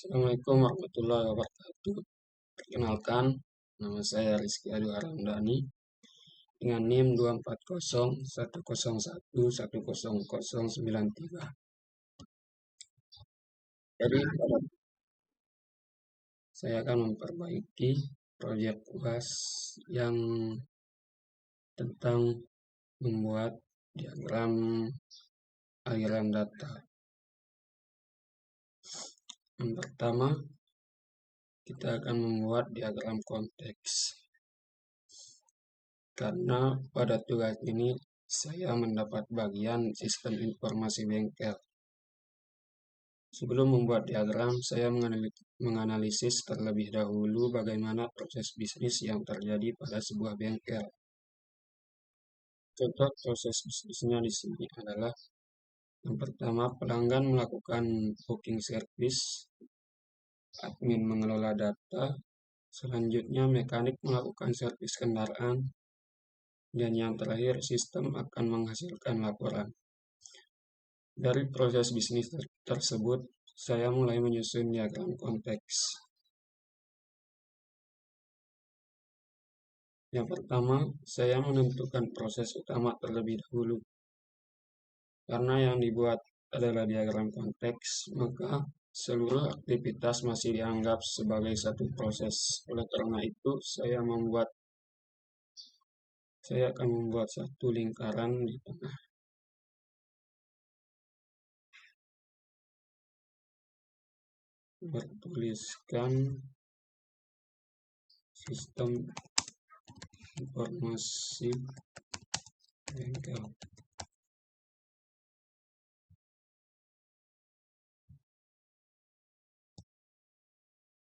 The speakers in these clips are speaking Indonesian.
Assalamualaikum warahmatullahi wabarakatuh. Perkenalkan, nama saya Rizky Adu Haramdani dengan NIM 24010111093. Jadi, saya akan memperbaiki proyek UAS yang tentang membuat diagram aliran data. Yang pertama, kita akan membuat diagram konteks. Karena pada tugas ini saya mendapat bagian sistem informasi bengkel. Sebelum membuat diagram, saya menganalisis terlebih dahulu bagaimana proses bisnis yang terjadi pada sebuah bengkel. Contoh proses bisnisnya di sini adalah yang pertama, pelanggan melakukan booking service, admin mengelola data, selanjutnya mekanik melakukan servis kendaraan, dan yang terakhir sistem akan menghasilkan laporan. Dari proses bisnis tersebut, saya mulai menyusun diagram konteks. Yang pertama, saya menentukan proses utama terlebih dahulu. Karena yang dibuat adalah diagram konteks, maka seluruh aktivitas masih dianggap sebagai satu proses. Oleh karena itu, saya akan membuat satu lingkaran di tengah. Bertuliskan sistem informasi bengkel.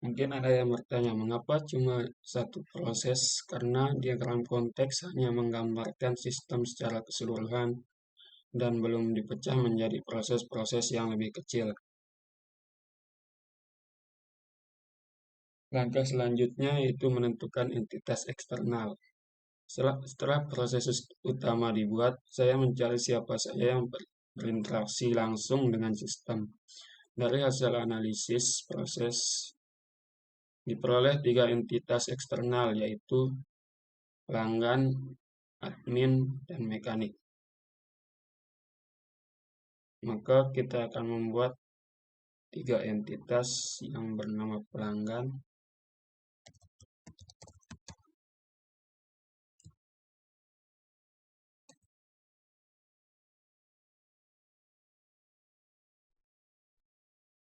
Mungkin ada yang bertanya, mengapa cuma satu proses? Karena diagram konteks hanya menggambarkan sistem secara keseluruhan dan belum dipecah menjadi proses-proses yang lebih kecil. Langkah selanjutnya yaitu menentukan entitas eksternal. Setelah proses utama dibuat, saya mencari siapa saja yang berinteraksi langsung dengan sistem. Dari hasil analisis proses, diperoleh 3 entitas eksternal, yaitu pelanggan, admin, dan mekanik. Maka kita akan membuat 3 entitas yang bernama pelanggan,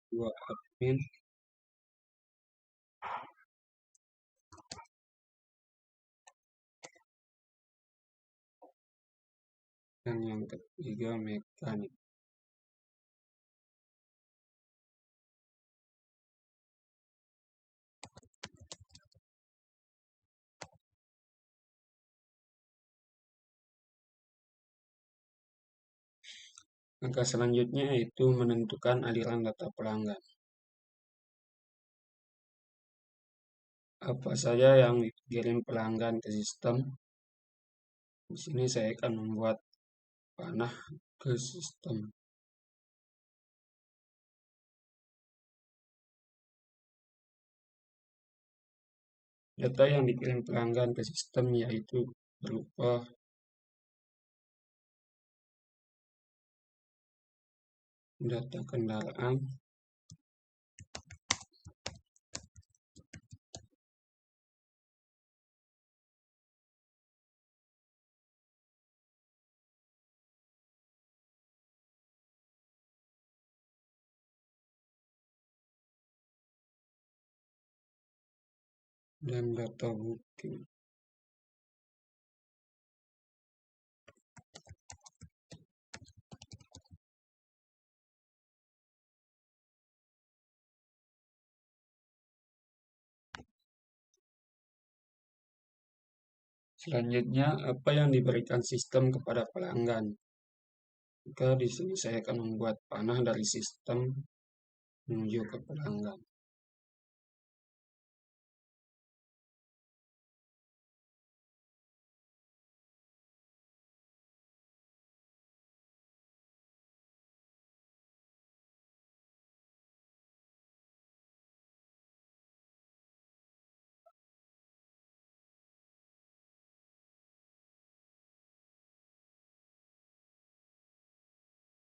dua admin, dan yang ketiga mekanik. Langkah selanjutnya yaitu menentukan aliran data pelanggan. Apa saja yang dikirim pelanggan ke sistem? Di sini saya akan membuat panah ke sistem. Data yang dikirim pelanggan ke sistem yaitu berupa data kendaraan, dan data booking. Selanjutnya, apa yang diberikan sistem kepada pelanggan? Maka di sini saya akan membuat panah dari sistem menuju ke pelanggan.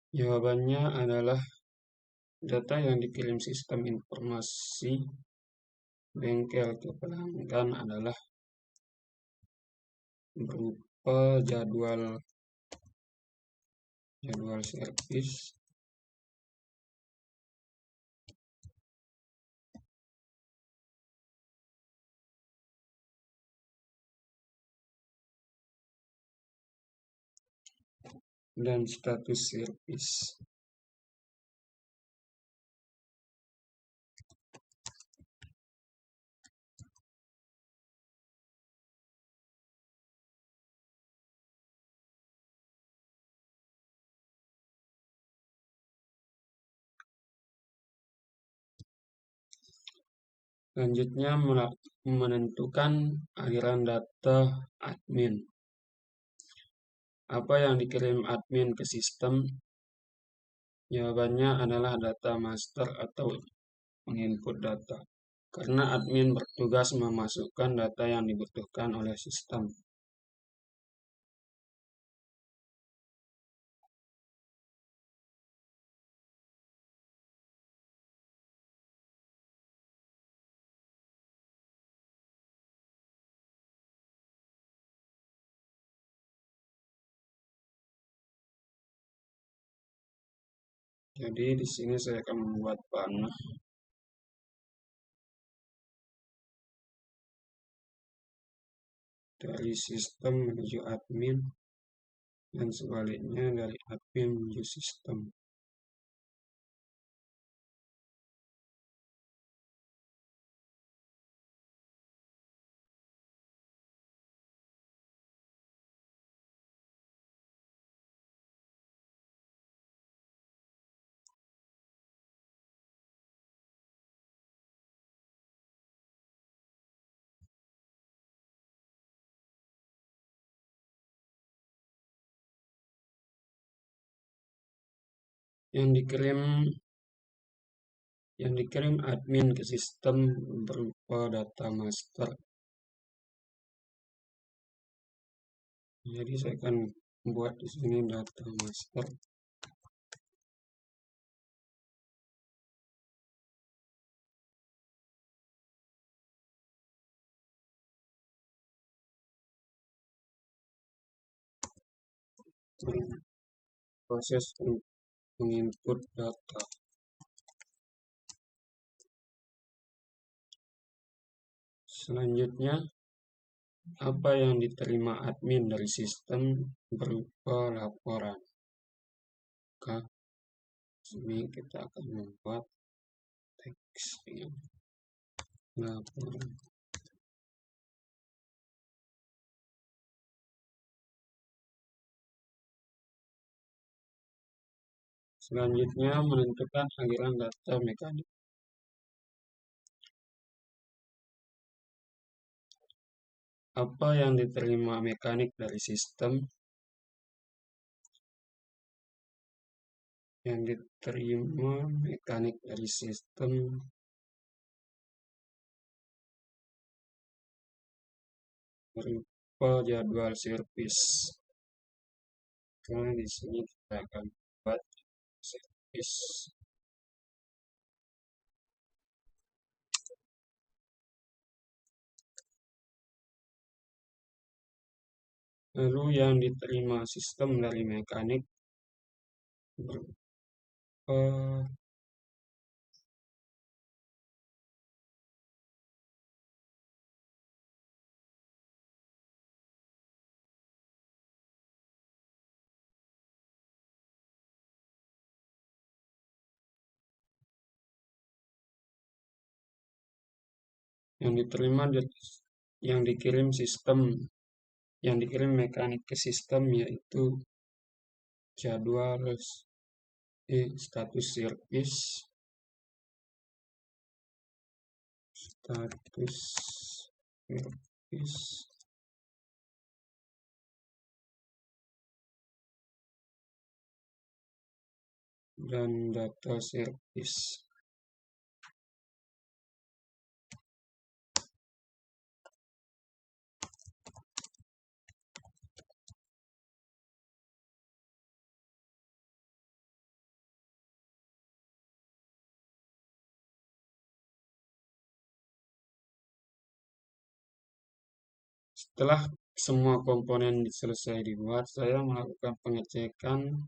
Jawabannya adalah data yang dikirim sistem informasi bengkel ke pelanggan adalah berupa jadwal servis, dan status servis. Selanjutnya menentukan aliran data admin. Apa yang dikirim admin ke sistem? Jawabannya adalah data master atau menginput data. Karena admin bertugas memasukkan data yang dibutuhkan oleh sistem. Jadi di sini saya akan membuat panah dari sistem menuju admin dan sebaliknya dari admin menuju sistem. Yang dikirim admin ke sistem berupa data master. Jadi saya akan buat di sini data master. Proses menginput data. Selanjutnya, apa yang diterima admin dari sistem berupa laporan. Maka sini kita akan membuat teks dengan laporan. Selanjutnya, menentukan aliran data mekanik. Apa yang diterima mekanik dari sistem? Yang diterima mekanik dari sistem berupa jadwal servis. Karena di sini kita akan buat servis. Lalu yang diterima sistem dari mekanik berupa yang dikirim mekanik ke sistem yaitu jadwal status servis, dan data servis. Setelah semua komponen selesai dibuat, saya melakukan pengecekan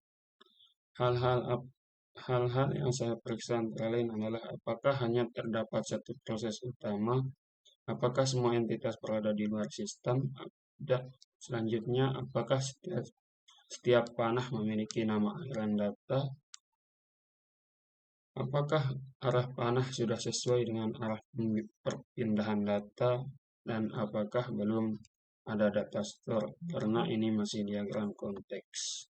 hal-hal hal-hal yang saya periksa antara lain adalah apakah hanya terdapat satu proses utama, apakah semua entitas berada di luar sistem, dan selanjutnya apakah setiap panah memiliki nama aliran data, apakah arah panah sudah sesuai dengan arah perpindahan data, dan apakah belum ada data store, karena ini masih diagram konteks.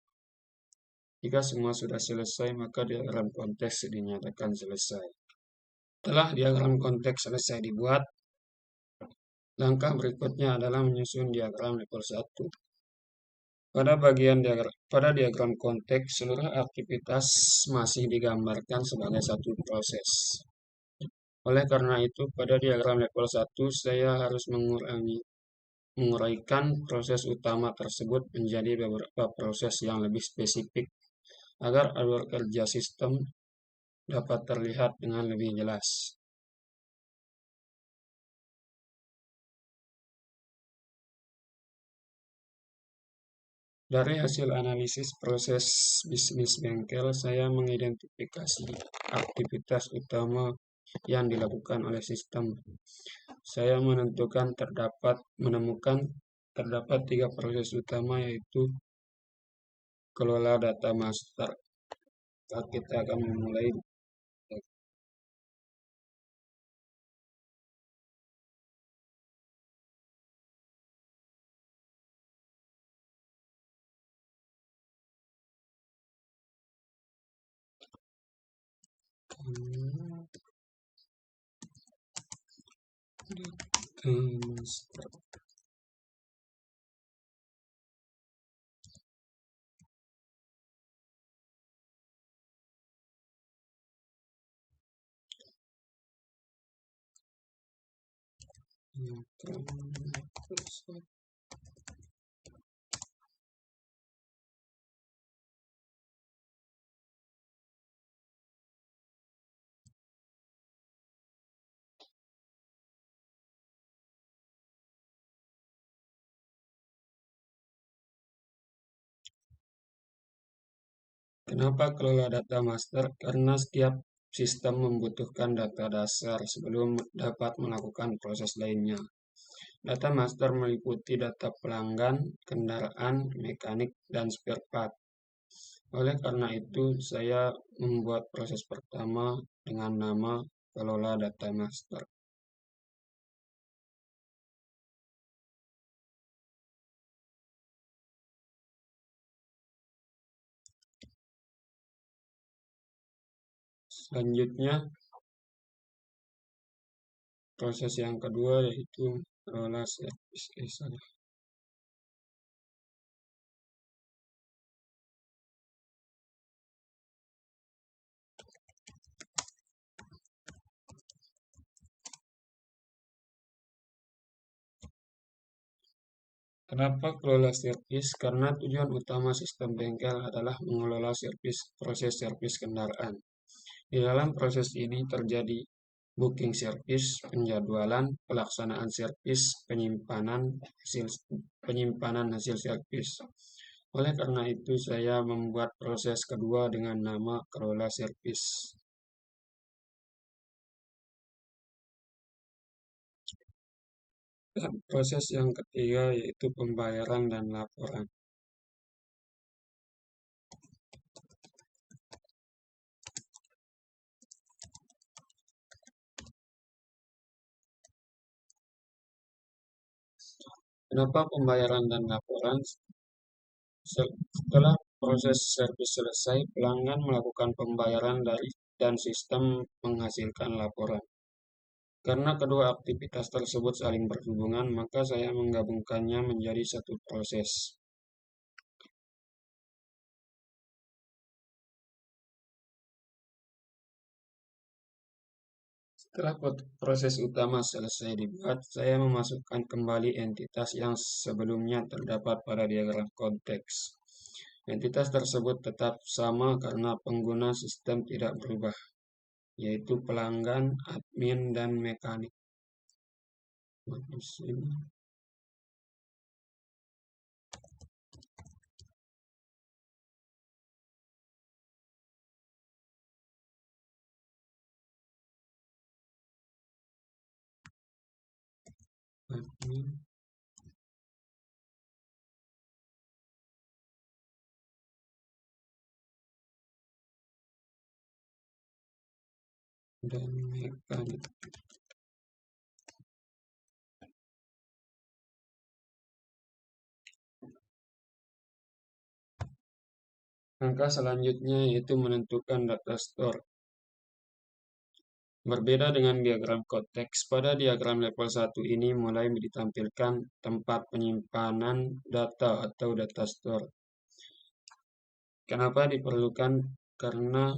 Jika semua sudah selesai, maka diagram konteks dinyatakan selesai. Setelah diagram konteks selesai dibuat, langkah berikutnya adalah menyusun diagram level 1. Pada diagram konteks, seluruh aktivitas masih digambarkan sebagai satu proses. Oleh karena itu, pada diagram level 1, saya harus menguraikan proses utama tersebut menjadi beberapa proses yang lebih spesifik agar alur kerja sistem dapat terlihat dengan lebih jelas. Dari hasil analisis proses bisnis bengkel, saya mengidentifikasi aktivitas utama yang dilakukan oleh sistem. Saya menemukan terdapat 3 proses utama, yaitu kelola data master. Kita akan memulai. Master. Kenapa kelola data master? Karena setiap sistem membutuhkan data dasar sebelum dapat melakukan proses lainnya. Data master meliputi data pelanggan, kendaraan, mekanik, dan spare part. Oleh karena itu, saya membuat proses pertama dengan nama kelola data master. Selanjutnya, proses yang kedua yaitu kelola service. Kenapa kelola servis? Karena tujuan utama sistem bengkel adalah mengelola proses servis kendaraan. Di dalam proses ini terjadi booking servis, penjadwalan, pelaksanaan servis, penyimpanan hasil servis. Oleh karena itu, saya membuat proses kedua dengan nama kelola servis. Dan proses yang ketiga yaitu pembayaran dan laporan. Kenapa pembayaran dan laporan? Setelah proses servis selesai, pelanggan melakukan pembayaran dan sistem menghasilkan laporan. Karena kedua aktivitas tersebut saling berhubungan, maka saya menggabungkannya menjadi satu proses. Setelah proses utama selesai dibuat, saya memasukkan kembali entitas yang sebelumnya terdapat pada diagram konteks. Entitas tersebut tetap sama karena pengguna sistem tidak berubah, yaitu pelanggan, admin, dan mekanik. admin dan mekanik. Langkah selanjutnya yaitu menentukan data store. Berbeda dengan diagram konteks, pada diagram level 1 ini mulai ditampilkan tempat penyimpanan data atau data store. Kenapa diperlukan? Karena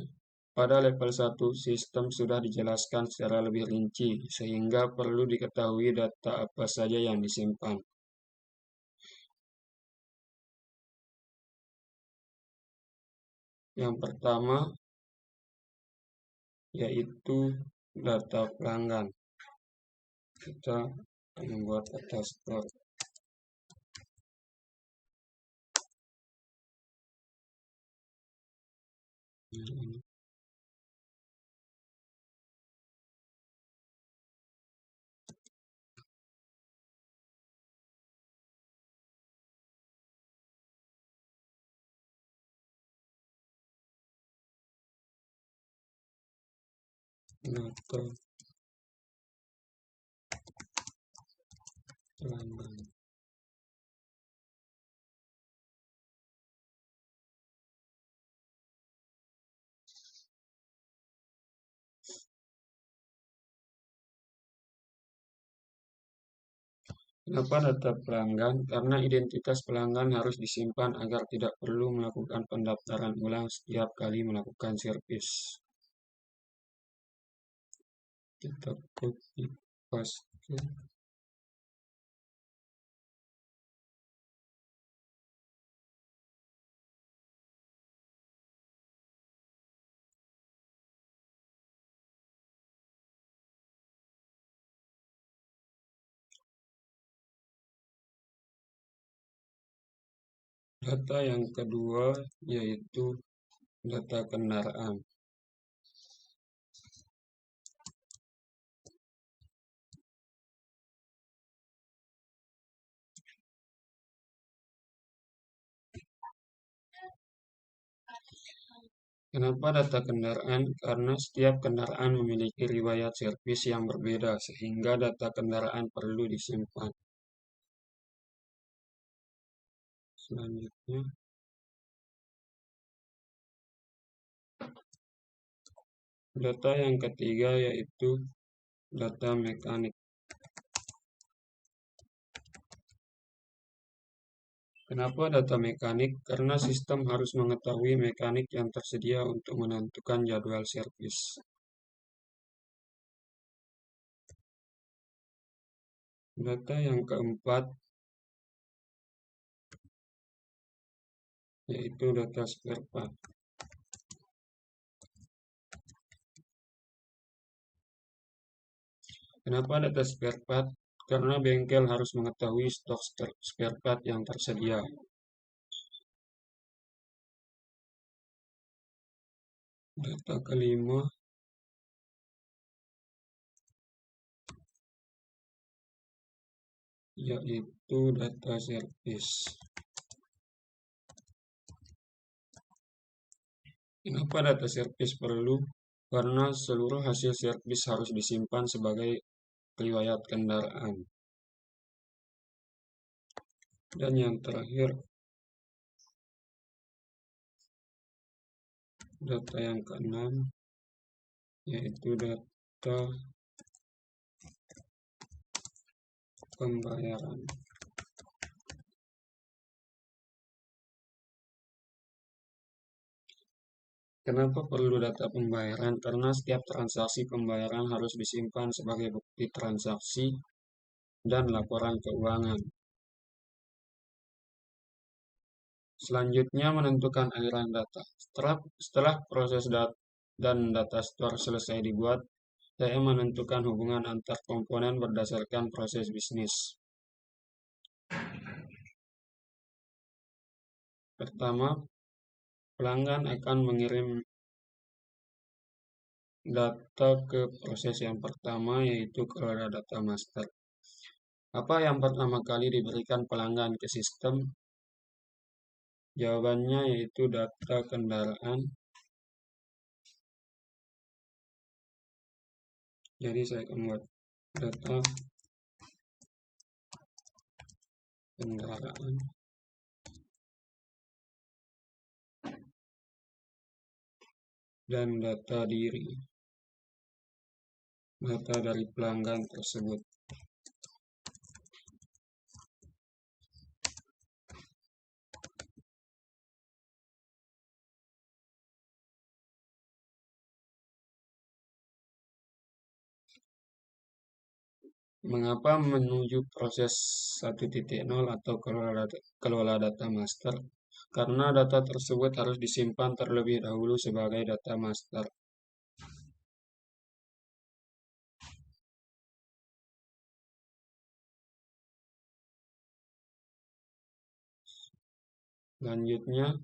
pada level 1 sistem sudah dijelaskan secara lebih rinci, sehingga perlu diketahui data apa saja yang disimpan. Yang pertama yaitu data pelanggan. Kita akan membuat data store. Data pelanggan. Kenapa data pelanggan? Karena identitas pelanggan harus disimpan agar tidak perlu melakukan pendaftaran ulang setiap kali melakukan servis. Kita copy paste. Data yang kedua yaitu data kendaraan. Kenapa data kendaraan? Karena setiap kendaraan memiliki riwayat servis yang berbeda, sehingga data kendaraan perlu disimpan. Selanjutnya, data yang ketiga yaitu data mekanik. Kenapa data mekanik? Karena sistem harus mengetahui mekanik yang tersedia untuk menentukan jadwal servis. Data yang keempat yaitu data spare part. Kenapa data spare part? Karena bengkel harus mengetahui stok spare part yang tersedia. Data kelima yaitu data servis. Kenapa data servis perlu? Karena seluruh hasil servis harus disimpan sebagai riwayat kendaraan. Dan yang terakhir, data yang keenam yaitu data pembayaran. Kenapa perlu data pembayaran? Karena setiap transaksi pembayaran harus disimpan sebagai bukti transaksi dan laporan keuangan. Selanjutnya menentukan aliran data. Setelah proses data store selesai dibuat, saya menentukan hubungan antar komponen berdasarkan proses bisnis. Pertama, pelanggan akan mengirim data ke proses yang pertama yaitu ke data master. Apa yang pertama kali diberikan pelanggan ke sistem? Jawabannya yaitu data kendaraan. Jadi saya akan buat data kendaraan dan data diri, data dari pelanggan tersebut. Mengapa menuju proses 1.0 atau kelola data master? Karena data tersebut harus disimpan terlebih dahulu sebagai data master. Selanjutnya,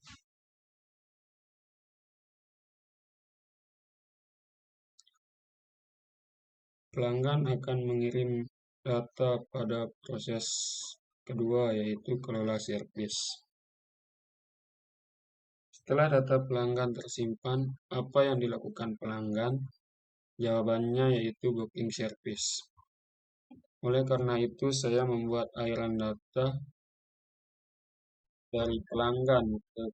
pelanggan akan mengirim data pada proses kedua, yaitu kelola servis. Setelah data pelanggan tersimpan, apa yang dilakukan pelanggan? Jawabannya yaitu booking service. Oleh karena itu, saya membuat aliran data dari pelanggan ke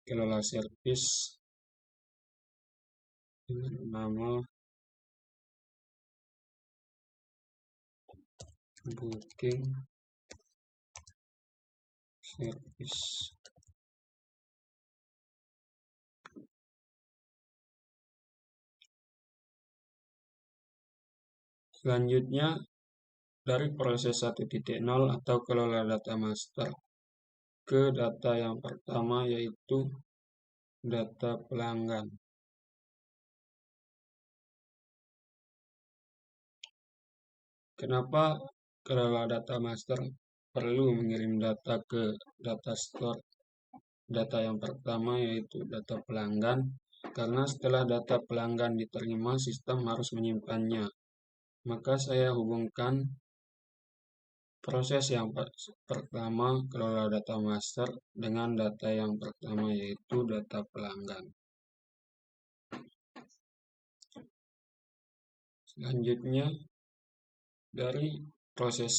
kelola servis dengan nama booking service. Selanjutnya, dari proses 1.0 atau kelola data master ke data yang pertama, yaitu data pelanggan. Kenapa kelola data master perlu mengirim data ke data store? Data yang pertama yaitu data pelanggan, karena setelah data pelanggan diterima, sistem harus menyimpannya. Maka saya hubungkan proses yang pertama, kelola data master, dengan data yang pertama yaitu data pelanggan. Selanjutnya, dari proses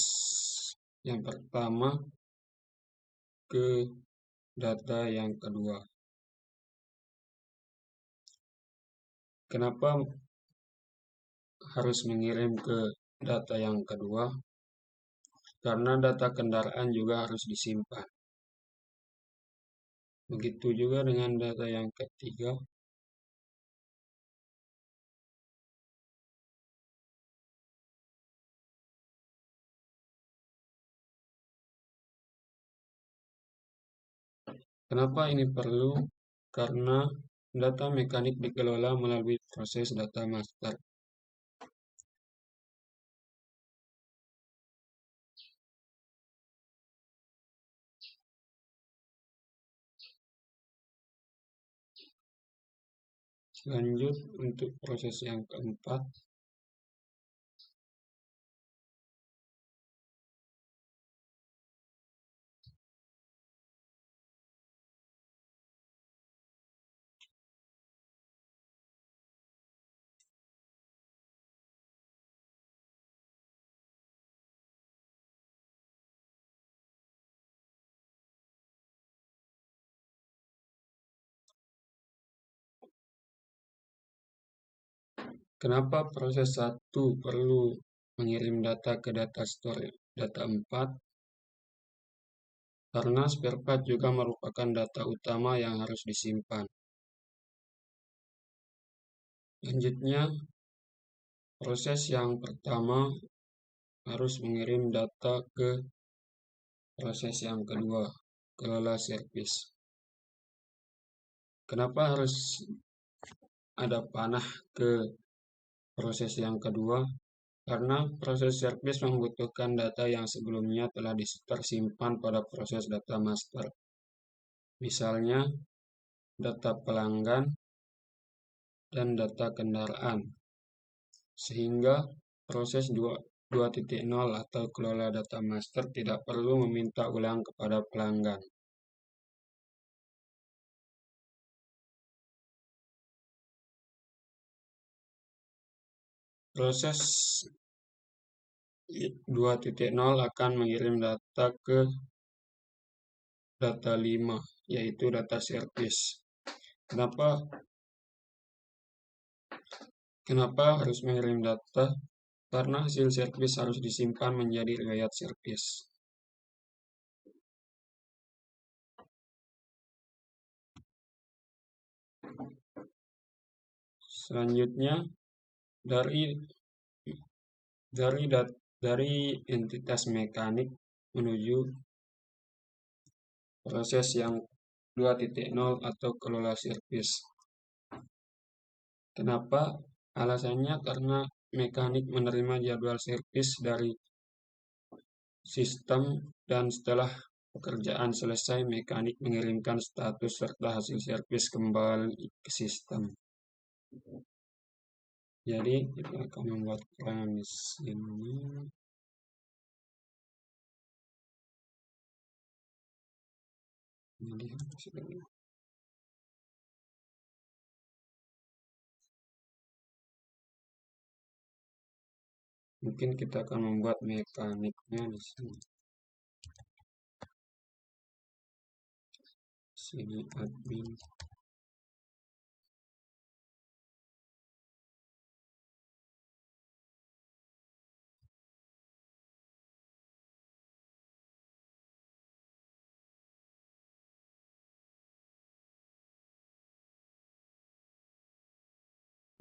yang pertama ke data yang kedua. Kenapa harus mengirim ke data yang kedua? Karena data kendaraan juga harus disimpan. Begitu juga dengan data yang ketiga. Kenapa ini perlu? Karena data mekanik dikelola melalui proses data master. Lanjut untuk proses yang keempat. Kenapa proses 1 perlu mengirim data ke data store data 4? Karena spare part juga merupakan data utama yang harus disimpan. Selanjutnya, proses yang pertama harus mengirim data ke proses yang kedua, kelola servis. Kenapa harus ada panah ke proses yang kedua? Karena proses servis membutuhkan data yang sebelumnya telah tersimpan pada proses data master. Misalnya, data pelanggan dan data kendaraan. Sehingga proses 2.0 atau kelola data master tidak perlu meminta ulang kepada pelanggan. Proses 2.0 akan mengirim data ke data 5, yaitu data service. Kenapa harus mengirim data? Karena hasil service harus disimpan menjadi riwayat service. Selanjutnya, dari entitas mekanik menuju proses yang 2.0 atau kelola service. Kenapa? Alasannya karena mekanik menerima jadwal servis dari sistem dan setelah pekerjaan selesai, mekanik mengirimkan status serta hasil servis kembali ke sistem. Jadi kita akan membuat keterangan di sini. Mungkin kita akan membuat mekaniknya di sini. Sini admin.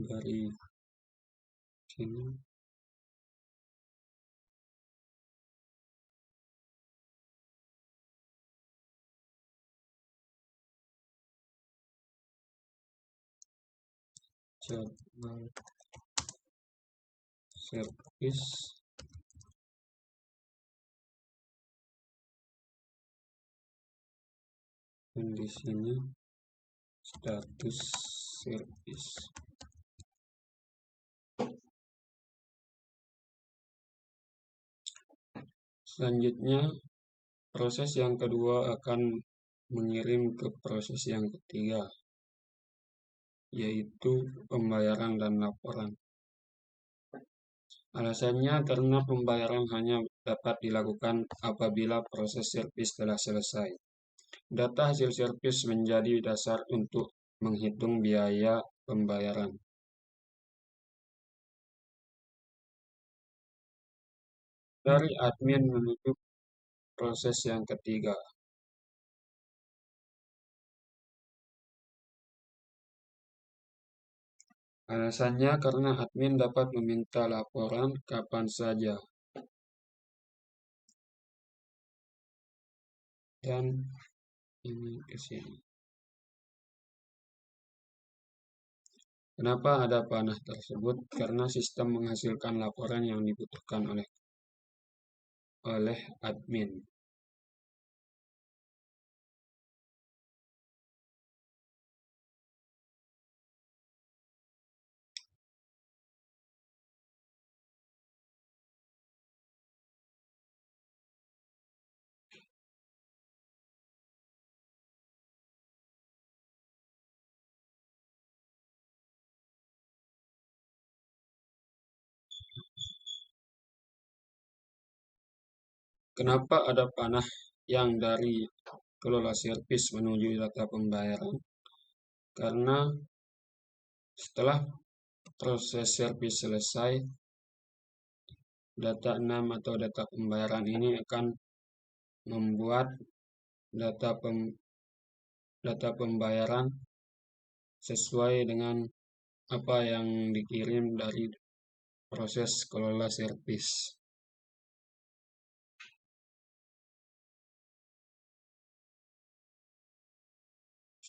Dari sini jadwal service dan di sini status service. Selanjutnya, proses yang kedua akan mengirim ke proses yang ketiga, yaitu pembayaran dan laporan. Alasannya karena pembayaran hanya dapat dilakukan apabila proses servis telah selesai. Data hasil servis menjadi dasar untuk menghitung biaya pembayaran. Dari admin menuju proses yang ketiga. Alasannya karena admin dapat meminta laporan kapan saja. Dan ini ke sini. Kenapa ada panah tersebut? Karena sistem menghasilkan laporan yang dibutuhkan oleh admin. Kenapa ada panah yang dari kelola servis menuju data pembayaran? Karena setelah proses servis selesai, data 6 atau data pembayaran ini akan membuat data pembayaran sesuai dengan apa yang dikirim dari proses kelola servis.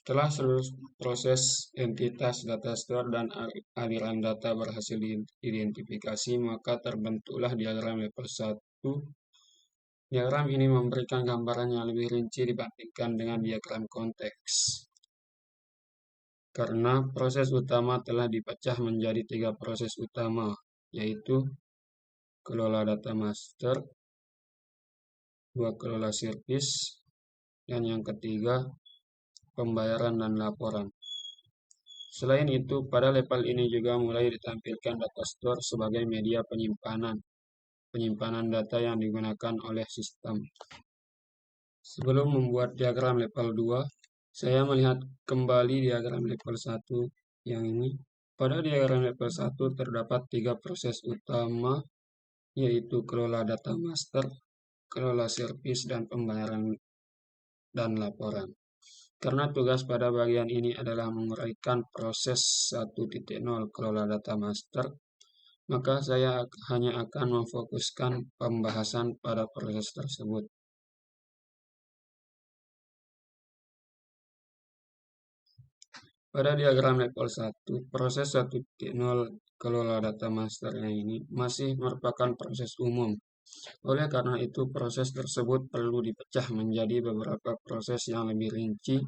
Setelah seluruh proses entitas data store dan aliran data berhasil diidentifikasi, maka terbentuklah diagram level 1. Diagram ini memberikan gambaran yang lebih rinci dibandingkan dengan diagram konteks. Karena proses utama telah dipecah menjadi 3 proses utama, yaitu kelola data master, 2 kelola servis, dan yang ketiga pembayaran dan laporan. Selain itu, pada level ini juga mulai ditampilkan data store sebagai media penyimpanan data yang digunakan oleh sistem. Sebelum membuat diagram level 2, saya melihat kembali diagram level 1 yang ini. Pada diagram level 1 terdapat 3 proses utama, yaitu kelola data master, kelola servis, dan pembayaran dan laporan. Karena tugas pada bagian ini adalah menguraikan proses 1.0 kelola data master, maka saya hanya akan memfokuskan pembahasan pada proses tersebut. Pada diagram level 1, proses 1.0 kelola data masternya ini masih merupakan proses umum. Oleh karena itu, proses tersebut perlu dipecah menjadi beberapa proses yang lebih rinci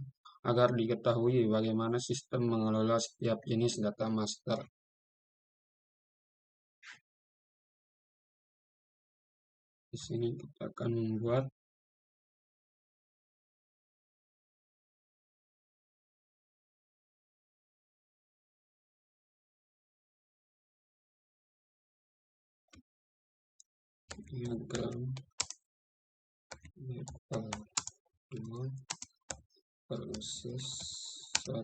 agar diketahui bagaimana sistem mengelola setiap jenis data master. Di sini kita akan membuat diagram level 2 proses 1.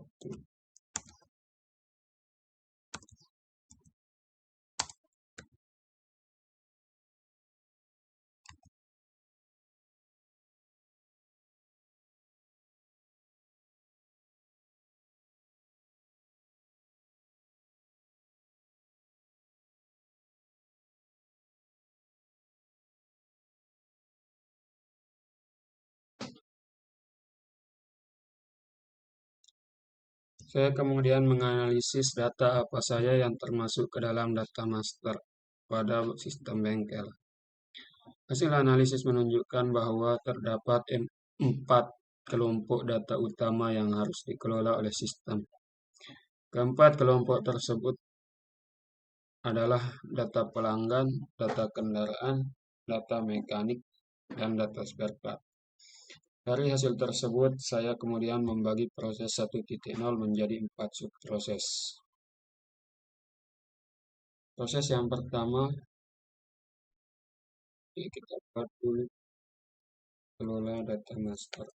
Saya kemudian menganalisis data apa saja yang termasuk ke dalam data master pada sistem bengkel. Hasil analisis menunjukkan bahwa terdapat 4 kelompok data utama yang harus dikelola oleh sistem. Keempat kelompok tersebut adalah data pelanggan, data kendaraan, data mekanik, dan data spare part. Dari hasil tersebut, saya kemudian membagi proses 1.0 menjadi 4 subproses. Proses yang pertama, kita buat dulu kelola data master.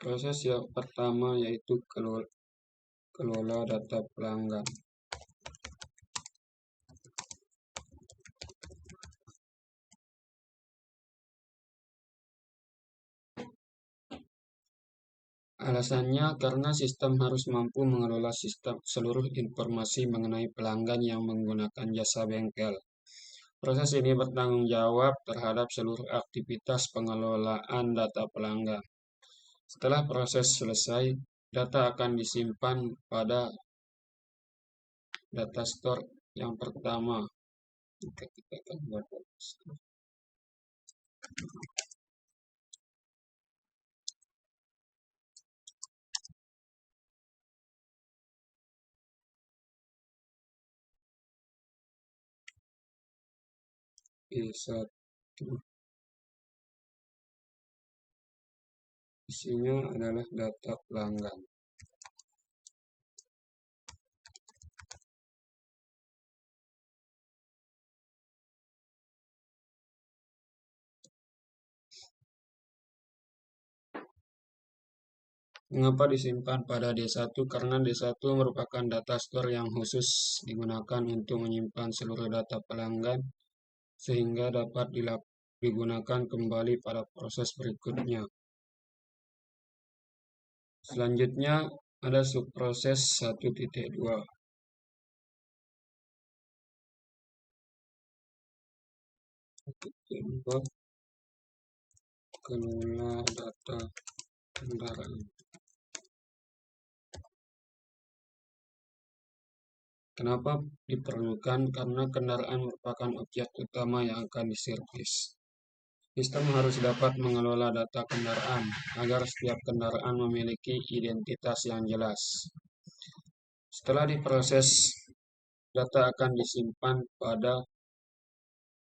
Proses yang pertama yaitu kelola data pelanggan. Alasannya karena sistem harus mampu mengelola seluruh informasi mengenai pelanggan yang menggunakan jasa bengkel. Proses ini bertanggung jawab terhadap seluruh aktivitas pengelolaan data pelanggan. Setelah proses selesai, data akan disimpan pada data store yang pertama. Kita akan buat data store. E1. Isinya adalah data pelanggan. Mengapa disimpan pada D1? Karena D1 merupakan data store yang khusus digunakan untuk menyimpan seluruh data pelanggan sehingga dapat digunakan kembali pada proses berikutnya. Selanjutnya ada subproses 1.2. Kelola data kendaraan. Kenapa diperlukan? Karena kendaraan merupakan objek utama yang akan diservis. Sistem harus dapat mengelola data kendaraan agar setiap kendaraan memiliki identitas yang jelas. Setelah diproses, data akan disimpan pada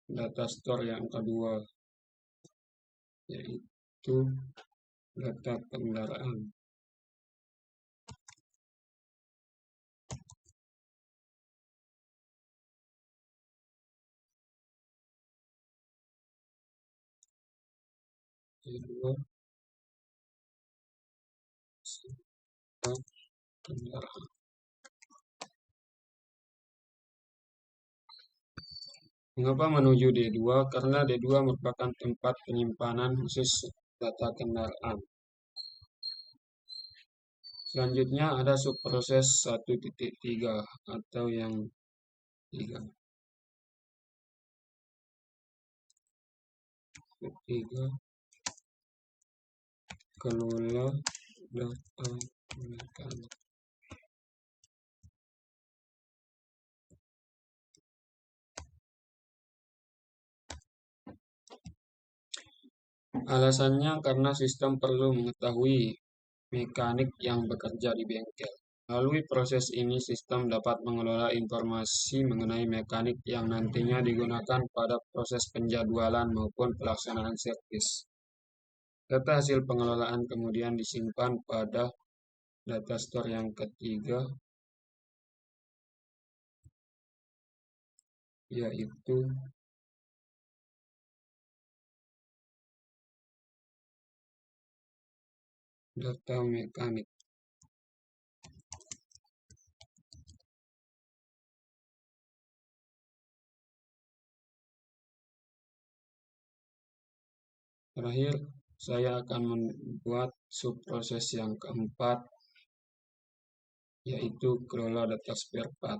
data store yang kedua, yaitu data kendaraan. Kedua, data kendaraan. Mengapa menuju D2? Karena D2 merupakan tempat penyimpanan khusus data kendaraan. Selanjutnya ada subproses 1.3 atau yang 3. Ketiga, kelola data mekanik. Alasannya karena sistem perlu mengetahui mekanik yang bekerja di bengkel. Melalui proses ini, sistem dapat mengelola informasi mengenai mekanik yang nantinya digunakan pada proses penjadwalan maupun pelaksanaan servis. Data hasil pengelolaan kemudian disimpan pada data store yang ketiga, yaitu data mekanik. Terakhir, saya akan membuat subproses yang keempat, yaitu kelola data spare part.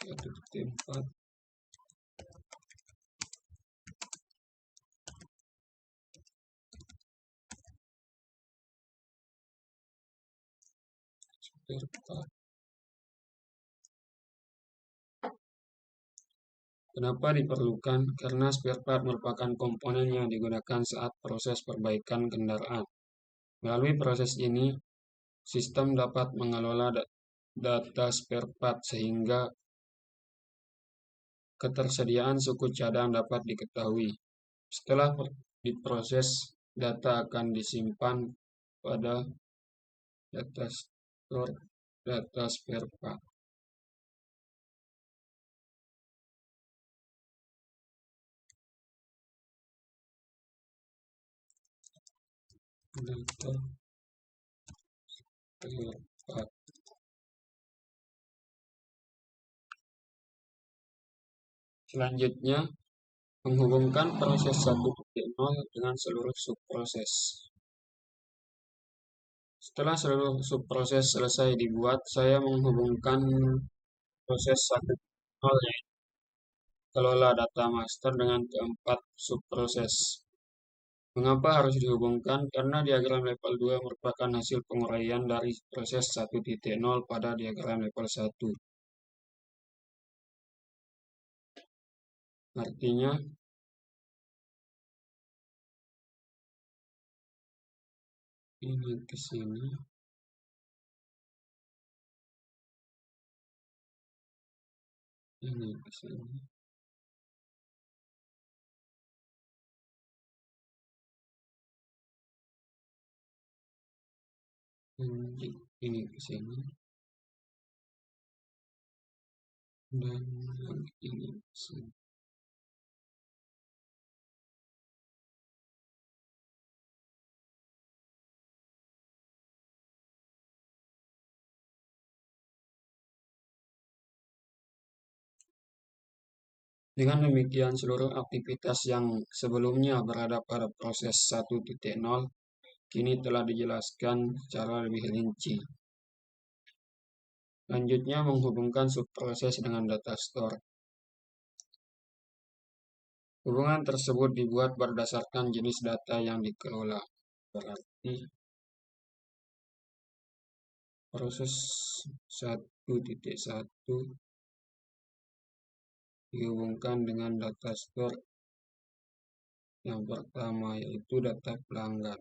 1.4. Spare part. Kenapa diperlukan? Karena spare part merupakan komponen yang digunakan saat proses perbaikan kendaraan. Melalui proses ini, sistem dapat mengelola data spare part sehingga ketersediaan suku cadang dapat diketahui. Setelah diproses, data akan disimpan pada data store data spare part. Data spare part. Selanjutnya, menghubungkan proses 1.0 dengan seluruh subproses. Setelah seluruh subproses selesai dibuat, saya menghubungkan proses 1.0 yaitu kelola data master dengan keempat subproses. Mengapa harus dihubungkan? Karena diagram level 2 merupakan hasil penguraian dari proses 1.0 pada diagram level 1. Artinya, ini ke sini. Ini ke sini. Ini ke sini. Dan yang ini ke sini. Dengan demikian, seluruh aktivitas yang sebelumnya berada pada proses 1.0 kini telah dijelaskan secara lebih rinci. Selanjutnya, menghubungkan subproses dengan data store. Hubungan tersebut dibuat berdasarkan jenis data yang dikelola. Berarti, proses 1.1 dihubungkan dengan data store Yang pertama yaitu data pelanggan.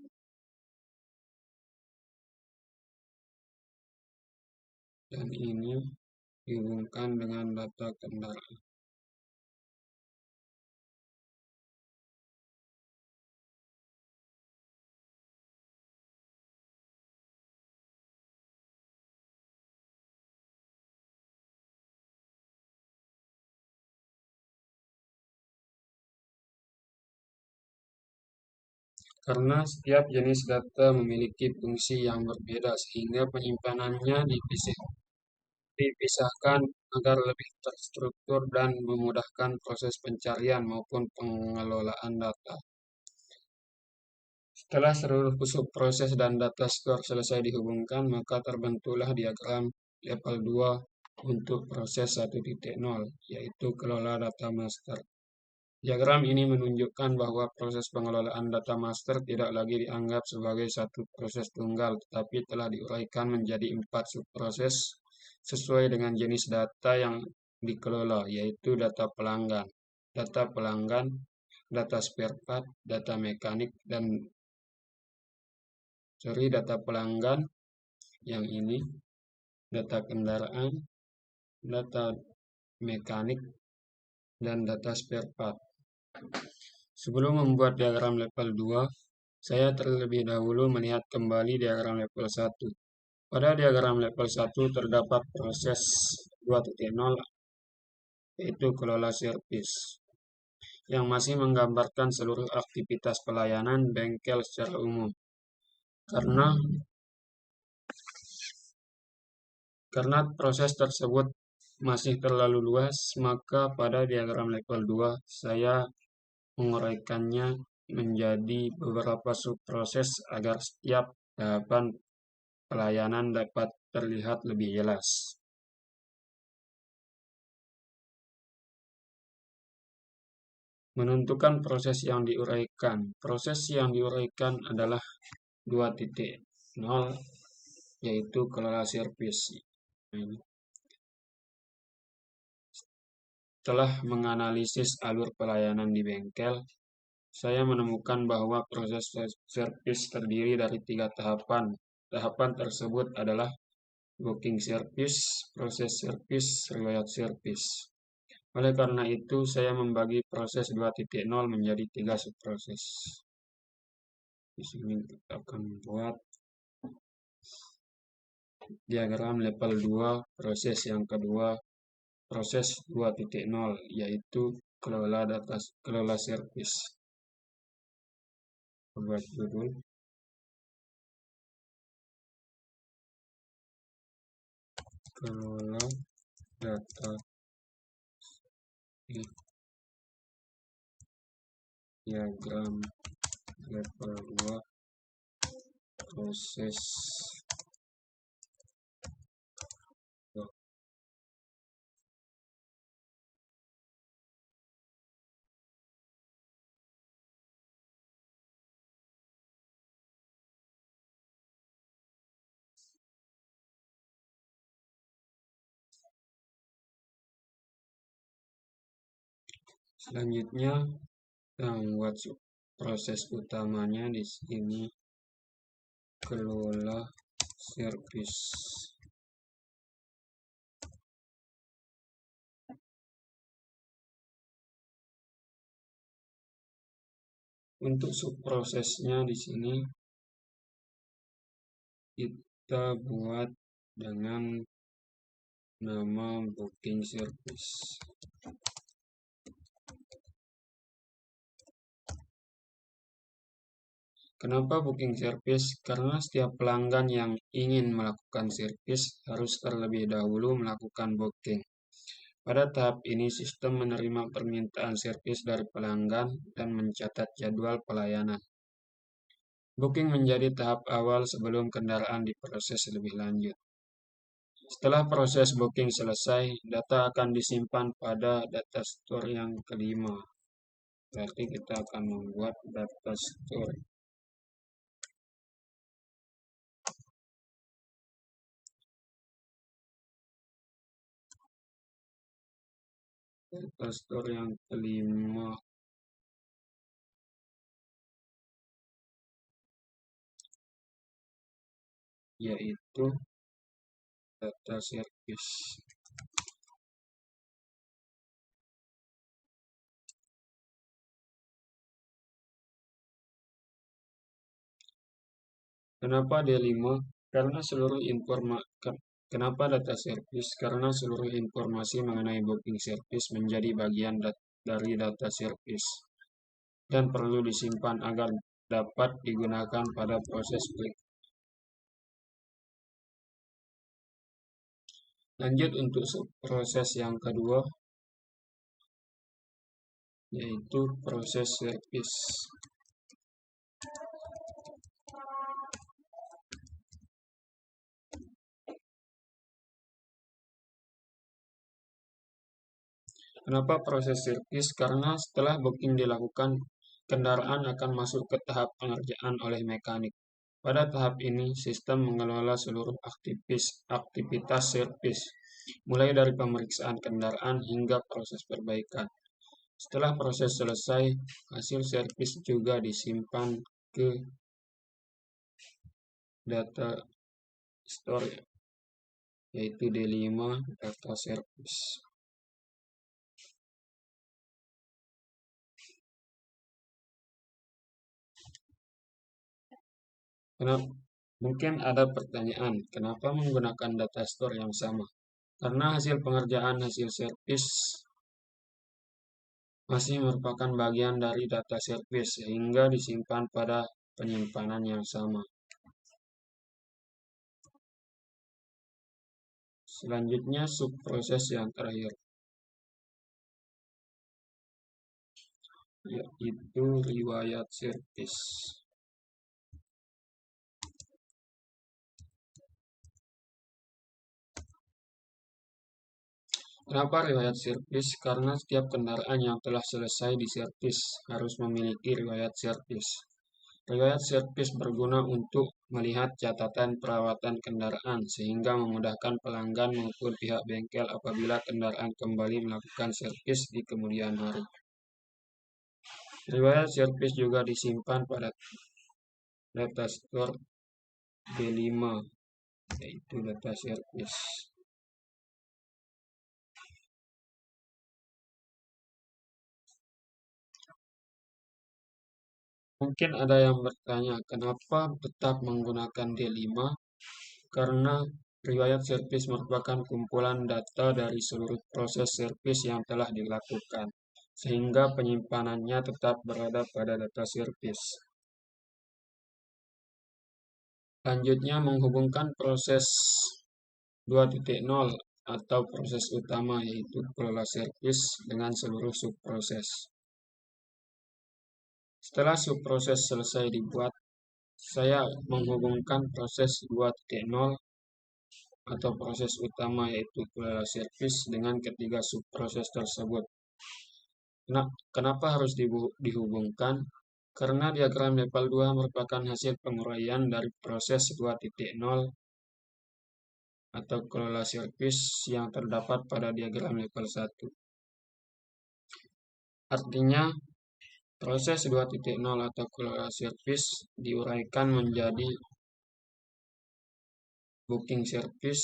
Dan ini dihubungkan dengan data kendaraan. Karena setiap jenis data memiliki fungsi yang berbeda sehingga penyimpanannya dipisahkan agar lebih terstruktur dan memudahkan proses pencarian maupun pengelolaan data. Setelah seluruh proses dan data store selesai dihubungkan, maka terbentuklah diagram level 2 untuk proses 1.0, yaitu kelola data master. Diagram ini menunjukkan bahwa proses pengelolaan data master tidak lagi dianggap sebagai satu proses tunggal, tetapi telah diuraikan menjadi 4 subproses sesuai dengan jenis data yang dikelola, yaitu data pelanggan, data spare part, data mekanik, dan data pelanggan yang ini, data kendaraan, data mekanik, dan data spare part. Sebelum membuat diagram level 2, saya terlebih dahulu melihat kembali diagram level 1. Pada diagram level 1 terdapat proses 2.0, yaitu kelola servis, yang masih menggambarkan seluruh aktivitas pelayanan bengkel secara umum. Karena proses tersebut masih terlalu luas, maka pada diagram level 2 saya menguraikannya menjadi beberapa subproses agar setiap tahapan pelayanan dapat terlihat lebih jelas. Menentukan proses yang diuraikan. Proses yang diuraikan adalah 2.0, yaitu kelola servis. Setelah menganalisis alur pelayanan di bengkel, saya menemukan bahwa proses servis terdiri dari 3 tahapan. Tahapan tersebut adalah booking service, proses service, riwayat service. Oleh karena itu, saya membagi proses 2.0 menjadi 3 subproses. Di sini kita akan membuat diagram level 2, proses yang kedua, proses 2.0, yaitu kelola service. Buat judul kelola data diagram level 2 proses. Selanjutnya kita membuat proses utamanya di sini, kelola service. Untuk subprosesnya di sini kita buat dengan nama booking service. Kenapa booking service? Karena setiap pelanggan yang ingin melakukan servis harus terlebih dahulu melakukan booking. Pada tahap ini, sistem menerima permintaan servis dari pelanggan dan mencatat jadwal pelayanan. Booking menjadi tahap awal sebelum kendaraan diproses lebih lanjut. Setelah proses booking selesai, data akan disimpan pada data store yang kelima. Berarti kita akan membuat data store. Data store yang kelima. yaitu data service. Kenapa D5? Kenapa data service? Karena seluruh informasi mengenai booking service menjadi bagian dari data service dan perlu disimpan agar dapat digunakan pada proses berikutnya. Lanjut untuk proses yang kedua, yaitu proses service. Kenapa proses servis? Karena setelah booking dilakukan, kendaraan akan masuk ke tahap pengerjaan oleh mekanik. Pada tahap ini, sistem mengelola seluruh aktivitas servis, mulai dari pemeriksaan kendaraan hingga proses perbaikan. Setelah proses selesai, hasil servis juga disimpan ke data store, yaitu D5 data service. Mungkin ada pertanyaan, kenapa menggunakan data store yang sama? Karena hasil pengerjaan hasil servis masih merupakan bagian dari data servis sehingga disimpan pada penyimpanan yang sama. Selanjutnya subproses yang terakhir, yaitu riwayat servis. Kenapa riwayat servis? Karena setiap kendaraan yang telah selesai diservis harus memiliki riwayat servis. Riwayat servis berguna untuk melihat catatan perawatan kendaraan sehingga memudahkan pelanggan maupun pihak bengkel apabila kendaraan kembali melakukan servis di kemudian hari. Riwayat servis juga disimpan pada data store D5, yaitu data servis. Mungkin ada yang bertanya, kenapa tetap menggunakan D5? Karena riwayat servis merupakan kumpulan data dari seluruh proses servis yang telah dilakukan, sehingga penyimpanannya tetap berada pada data servis. Selanjutnya menghubungkan proses 2.0 atau proses utama, yaitu kelola servis dengan seluruh subproses. Setelah subproses selesai dibuat, saya menghubungkan proses 2.0 atau proses utama, yaitu kelola servis dengan ketiga subproses tersebut. Kenapa harus dihubungkan? Karena diagram level 2 merupakan hasil penguraian dari proses 2.0 atau kelola servis yang terdapat pada diagram level 1. Artinya, proses 2.0 atau kelola servis diuraikan menjadi booking servis,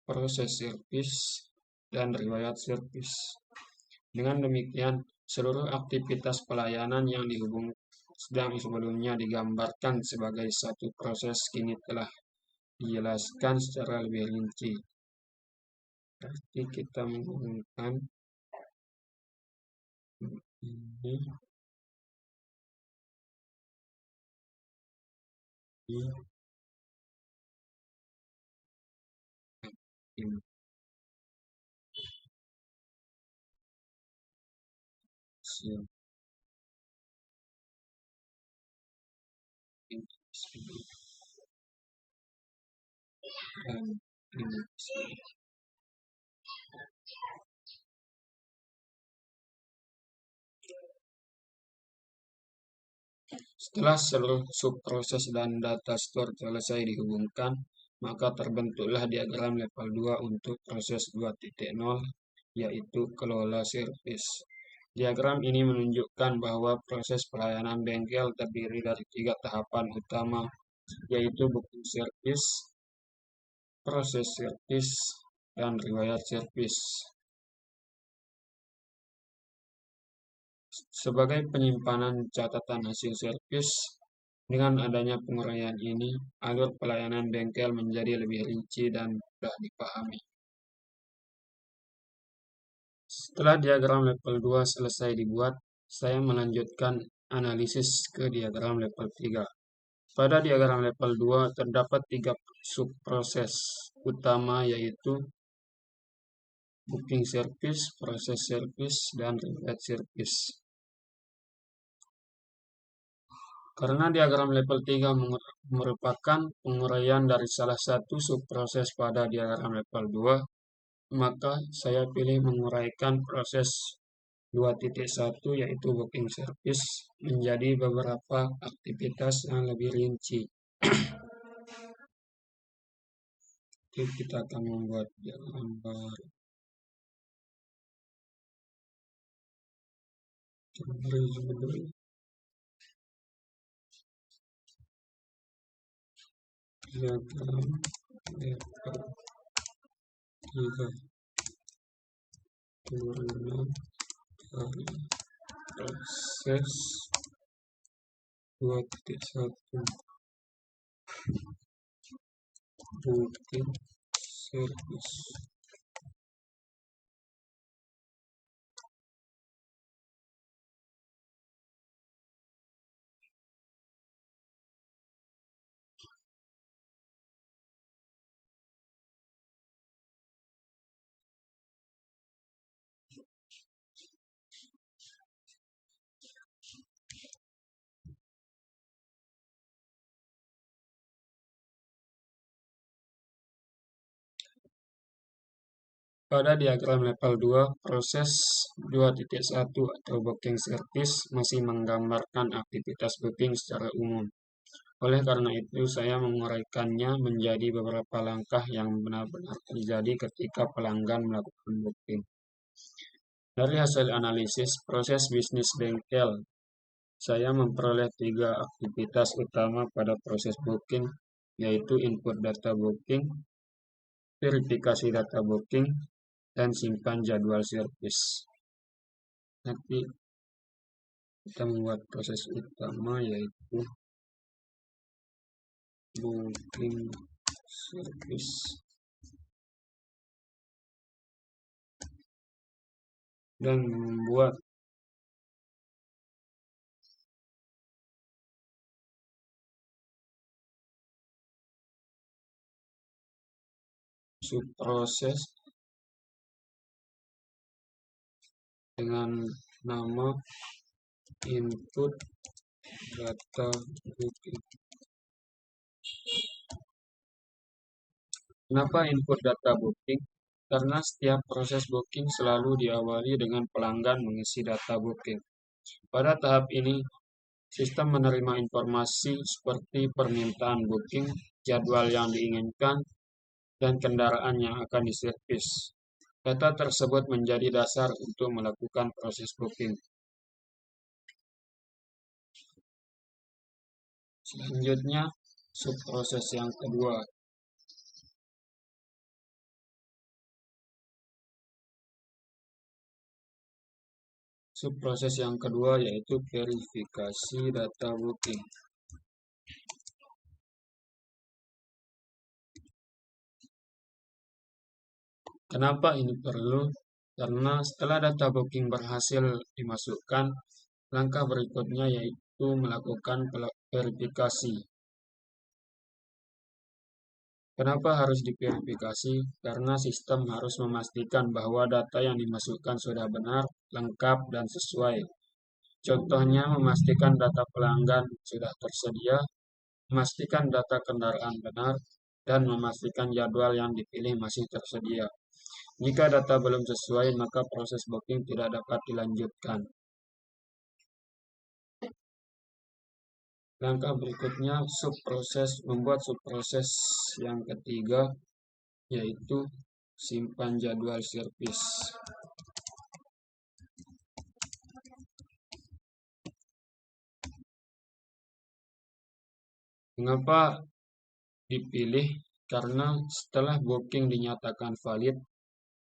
proses servis, dan riwayat servis. Dengan demikian, seluruh aktivitas pelayanan yang sebelumnya digambarkan sebagai satu proses kini telah dijelaskan secara lebih rinci. Berarti kita menghubungkan ini ini. Dan ini. Setelah seluruh subproses dan data store selesai dihubungkan, maka terbentuklah diagram level 2 untuk proses 2.0, yaitu kelola servis. Diagram ini menunjukkan bahwa proses pelayanan bengkel terdiri dari 3 tahapan utama, yaitu booking service, proses servis, dan riwayat servis. Sebagai penyimpanan catatan hasil servis, dengan adanya penguraian ini, alur pelayanan bengkel menjadi lebih rinci dan mudah dipahami. Setelah diagram level 2 selesai dibuat, saya melanjutkan analisis ke diagram level 3. Pada diagram level 2 terdapat 3 subproses utama, yaitu booking service, proses service, dan riwayat service. Karena diagram level 3 merupakan penguraian dari salah satu subproses pada diagram level 2, maka saya pilih menguraikan proses 2.1 yaitu booking service menjadi beberapa aktivitas yang lebih rinci. Jadi kita akan membuat diagram baru. Diagram level 3 turunan dari proses 2.1 booking service. Pada diagram level 2, proses 2.1 atau booking service masih menggambarkan aktivitas booking secara umum. Oleh karena itu, saya menguraikannya menjadi beberapa langkah yang benar-benar terjadi ketika pelanggan melakukan booking. Dari hasil analisis proses bisnis bengkel, saya memperoleh 3 aktivitas utama pada proses booking, yaitu input data booking, verifikasi data booking, dan simpan jadwal servis. Nanti kita membuat proses utama yaitu booking service. Dan membuat subproses dengan nama input data booking. Kenapa input data booking? Karena setiap proses booking selalu diawali dengan pelanggan mengisi data booking. Pada tahap ini, sistem menerima informasi seperti permintaan booking, jadwal yang diinginkan, dan kendaraan yang akan diservis. Data tersebut menjadi dasar untuk melakukan proses booking. Selanjutnya, subproses yang kedua. Subproses yang kedua yaitu verifikasi data booking. Kenapa ini perlu? Karena setelah data booking berhasil dimasukkan, langkah berikutnya yaitu melakukan verifikasi. Kenapa harus diverifikasi? Karena sistem harus memastikan bahwa data yang dimasukkan sudah benar, lengkap, dan sesuai. Contohnya, memastikan data pelanggan sudah tersedia, memastikan data kendaraan benar, dan memastikan jadwal yang dipilih masih tersedia. Jika data belum sesuai, maka proses booking tidak dapat dilanjutkan. Langkah berikutnya, membuat subproses yang ketiga, yaitu simpan jadwal servis. Mengapa dipilih? Karena setelah booking dinyatakan valid,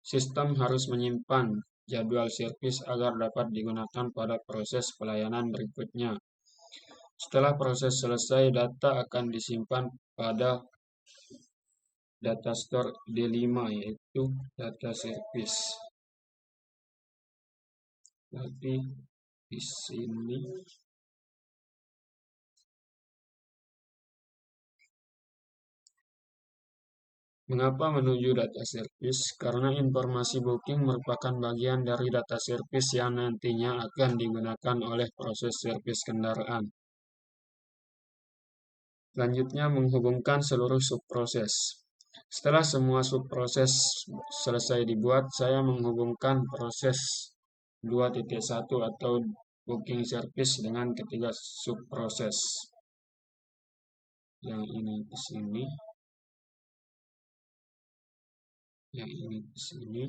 sistem harus menyimpan jadwal servis agar dapat digunakan pada proses pelayanan berikutnya. Setelah proses selesai, data akan disimpan pada data store D5, yaitu data service. Jadi di sini mengapa menuju data service? Karena informasi booking merupakan bagian dari data service yang nantinya akan digunakan oleh proses servis kendaraan. Selanjutnya, menghubungkan seluruh subproses. Setelah semua subproses selesai dibuat, saya menghubungkan proses 2.1 atau booking service dengan ketiga subproses. Yang ini ke sini. Yang ini ke sini.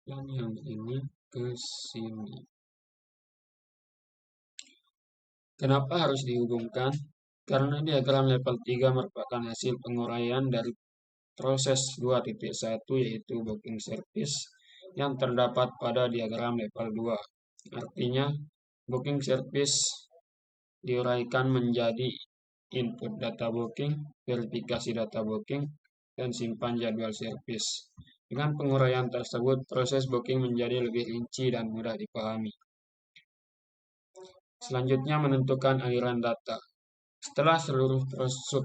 Dan yang ini ke sini. Kenapa harus dihubungkan? Karena diagram level 3 merupakan hasil penguraian dari proses 2.1 yaitu booking service yang terdapat pada diagram level 2. Artinya, booking service diuraikan menjadi input data booking, verifikasi data booking, dan simpan jadwal servis. Dengan penguraian tersebut, proses booking menjadi lebih rinci dan mudah dipahami. Selanjutnya, menentukan aliran data. Setelah seluruh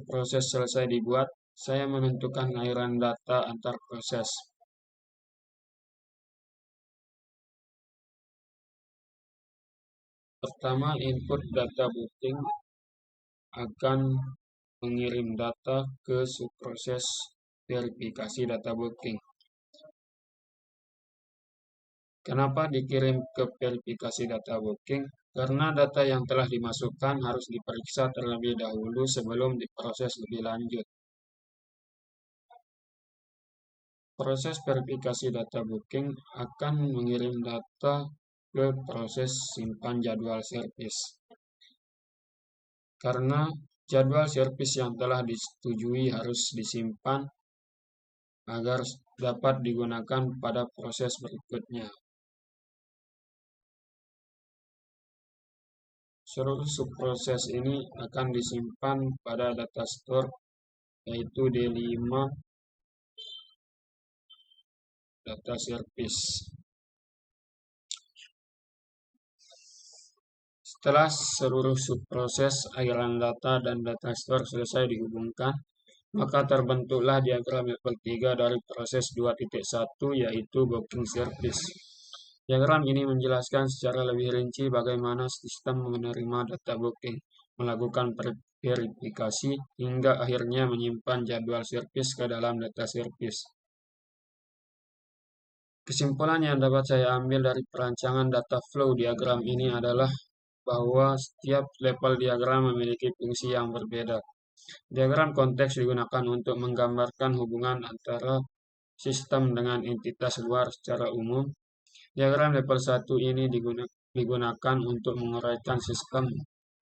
proses selesai dibuat, saya menentukan aliran data antar proses. Pertama, input data booking akan mengirim data ke subproses verifikasi data booking. Kenapa dikirim ke verifikasi data booking? Karena data yang telah dimasukkan harus diperiksa terlebih dahulu sebelum diproses lebih lanjut. Proses verifikasi data booking akan mengirim data ke proses simpan jadwal servis. Karena jadwal servis yang telah disetujui harus disimpan agar dapat digunakan pada proses berikutnya. Seluruh subproses ini akan disimpan pada data store yaitu D5 data service. Setelah seluruh subproses, aliran data dan data store selesai dihubungkan, maka terbentuklah diagram level 3 dari proses 2.1 yaitu booking service. Diagram ini menjelaskan secara lebih rinci bagaimana sistem menerima data booking, melakukan verifikasi, hingga akhirnya menyimpan jadwal servis ke dalam data service. Kesimpulan yang dapat saya ambil dari perancangan data flow diagram ini adalah bahwa setiap level diagram memiliki fungsi yang berbeda. Diagram konteks digunakan untuk menggambarkan hubungan antara sistem dengan entitas luar secara umum. Diagram level 1 ini digunakan untuk menguraikan sistem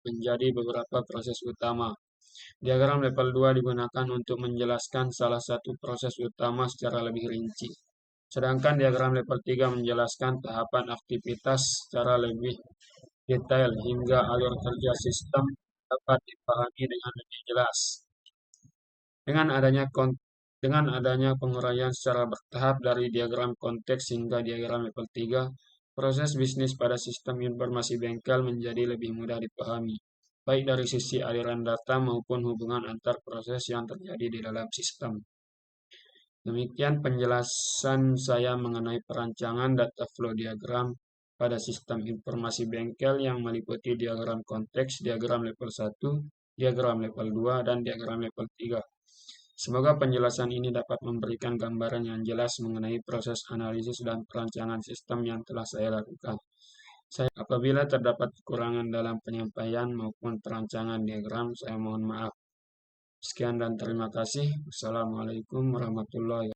menjadi beberapa proses utama. Diagram level 2 digunakan untuk menjelaskan salah satu proses utama secara lebih rinci. Sedangkan diagram level 3 menjelaskan tahapan aktivitas secara lebih detail hingga alur kerja sistem dapat dipahami dengan lebih jelas. Dengan adanya penguraian secara bertahap dari diagram konteks hingga diagram level 3, proses bisnis pada sistem informasi bengkel menjadi lebih mudah dipahami, baik dari sisi aliran data maupun hubungan antar proses yang terjadi di dalam sistem. Demikian penjelasan saya mengenai perancangan data flow diagram pada sistem informasi bengkel yang meliputi diagram konteks, diagram level 1, diagram level 2, dan diagram level 3. Semoga penjelasan ini dapat memberikan gambaran yang jelas mengenai proses analisis dan perancangan sistem yang telah saya lakukan. Apabila terdapat kekurangan dalam penyampaian maupun perancangan diagram, saya mohon maaf. Sekian dan terima kasih. Wassalamualaikum warahmatullahi wabarakatuh.